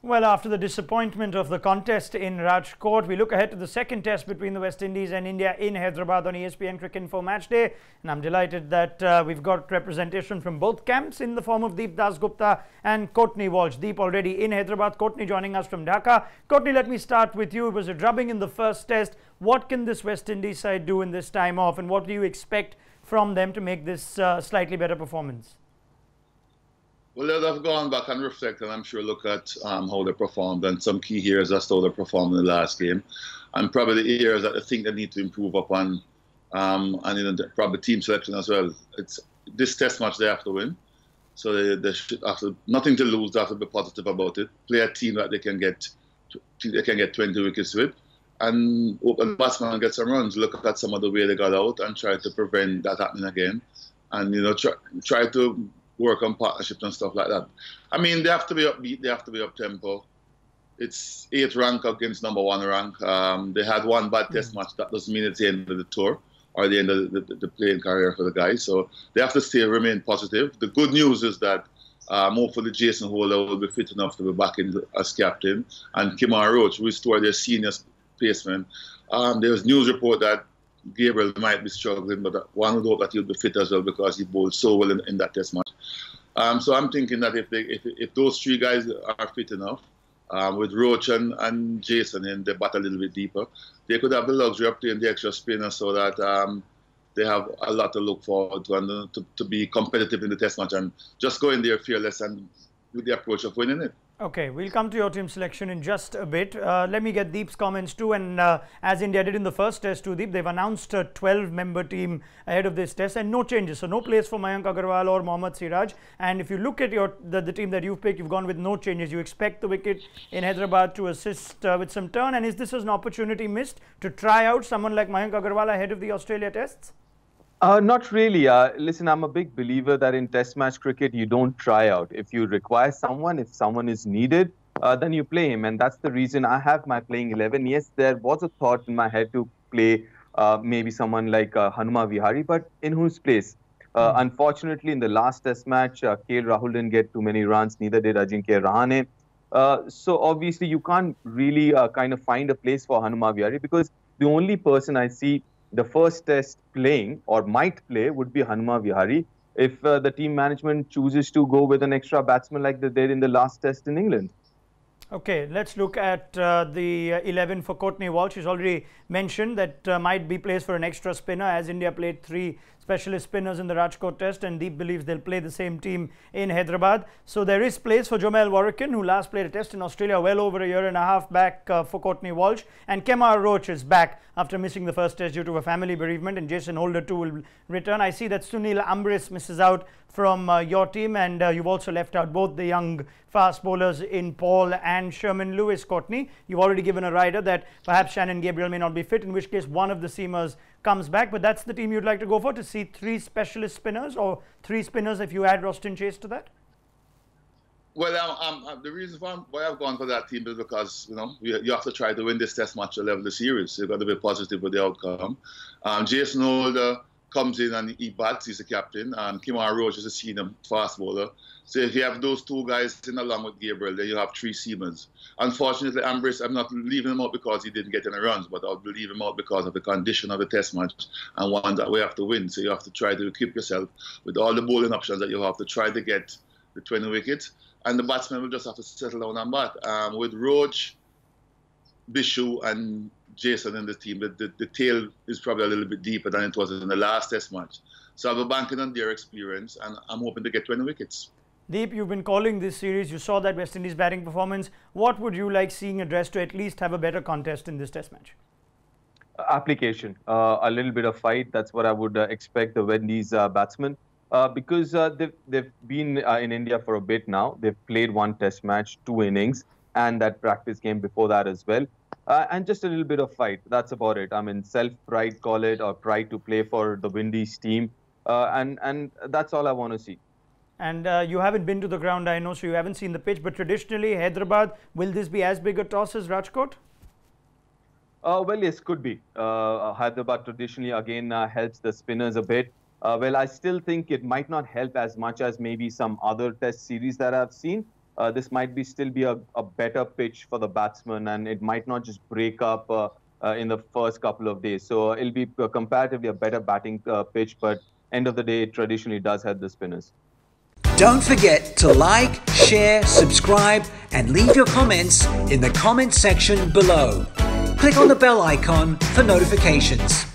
Well, after the disappointment of the contest in Rajkot, we look ahead to the second test between the West Indies and India in Hyderabad on ESPN Cricket Info Match Day. And I'm delighted that we've got representation from both camps in the form of Deep Dasgupta and Courtney Walsh. Deep already in Hyderabad, Courtney joining us from Dhaka. Courtney, let me start with you. It was a drubbing in the first test. What can this West Indies side do in this time off, and what do you expect from them to make this slightly better performance? Well, they'll have gone back and reflect, and I'm sure look at how they performed and some key areas as to how they performed in the last game, and probably the areas that I think they need to improve upon, and probably team selection as well. It's this test match they have to win, so they should have to, nothing to lose. They have to be positive about it. Play a team that they can get 20 wickets with, and open batsman and get some runs. Look at some of the way they got out and try to prevent that happening again, and try to work on partnerships and stuff like that. I mean, they have to be upbeat, they have to be up tempo. It's 8th rank against number 1 rank. They had one bad test match. That doesn't mean it's the end of the tour or the end of the playing career for the guys. So they have to remain positive. The good news is that hopefully Jason Holder will be fit enough to be back in as captain, and Kemar Roach restored their senior paceman. There was news report that Gabriel might be struggling, but one would hope that he'll be fit as well because he bowled so well in that test match. So I'm thinking that if those 3 guys are fit enough, with Roach and Jason in, they bat a little bit deeper, they could have the luxury of playing the extra spinner so that they have a lot to look forward to and to be competitive in the test match and just go in there fearless and with the approach of winning it. Okay, we'll come to your team selection in just a bit. Let me get Deep's comments too. And as India did in the first test too, Deep, they've announced a 12-member team ahead of this test and no changes. So no place for Mayank Agarwal or Mohammad Siraj. And if you look at the team that you've picked, you've gone with no changes. You expect the wicket in Hyderabad to assist with some turn. And is this an opportunity missed to try out someone like Mayank Agarwal ahead of the Australia tests? Not really. Listen, I'm a big believer that in test match cricket, you don't try out. If you require someone, if someone is needed, then you play him. And that's the reason I have my playing 11. Yes, there was a thought in my head to play maybe someone like Hanuma Vihari, but in whose place? Unfortunately, in the last test match, KL Rahul didn't get too many runs, neither did Ajinkya Rahane. So obviously, you can't really kind of find a place for Hanuma Vihari because the only person I see the first test playing or might play would be Hanuma Vihari if the team management chooses to go with an extra batsman like they did in the last test in England. Okay, let's look at the 11 for Courtney Walsh. She's already mentioned that might be placed for an extra spinner as India played 3 specialist spinners in the Rajkot test, and Deep believes they'll play the same team in Hyderabad. So there is place for Jomel Warrican, who last played a test in Australia well over a year and a half back for Courtney Walsh. And Kemar Roach is back after missing the first test due to a family bereavement, and Jason Holder too will return. I see that Sunil Ambrish misses out from your team, and you've also left out both the young fast bowlers in Paul and Sherman Lewis. Courtney, you've already given a rider that perhaps Shannon Gabriel may not be fit, in which case one of the seamers comes back, but that's the team you'd like to go for, to see 3 specialist spinners or 3 spinners if you add Roston Chase to that? Well, the reason why I've gone for that team is because you have to try to win this test match to level the series. You've got to be positive with the outcome. Jason Holder comes in and he bats, he's the captain, and Kemar Roach is a senior fast bowler. So if you have those 2 guys in along with Gabriel, then you have 3 seamers. Unfortunately, Ambrish, I'm not leaving him out because he didn't get any runs, but I'll leave him out because of the condition of the test match and one that we have to win. So you have to try to equip yourself with all the bowling options that you have to try to get the 20 wickets. And the batsmen will just have to settle down and bat. With Roach, Bishu and Jason in the team, the tail is probably a little bit deeper than it was in the last test match. So I'll be banking on their experience, and I'm hoping to get 20 wickets. Deep, you've been calling this series. You saw that West Indies batting performance. What would you like seeing addressed to at least have a better contest in this test match? Application, a little bit of fight. That's what I would expect the West Indies batsmen. Because they've been in India for a bit now. They've played 1 test match, 2 innings, and that practice game before that as well. And just a little bit of fight. That's about it. I mean, self-pride, call it, or pride to play for the Windies team. And that's all I want to see. And you haven't been to the ground, I know, so you haven't seen the pitch. But traditionally, Hyderabad, will this be as big a toss as Rajkot? Well, yes, could be. Hyderabad traditionally, again, helps the spinners a bit. Well, I still think it might not help as much as maybe some other test series that I've seen. this might still be a better pitch for the batsman, and it might not just break up in the first couple of days. So it'll be comparatively a better batting pitch, but end of the day, it traditionally does help the spinners. Don't forget to like, share, subscribe, and leave your comments in the comment section below. Click on the bell icon for notifications.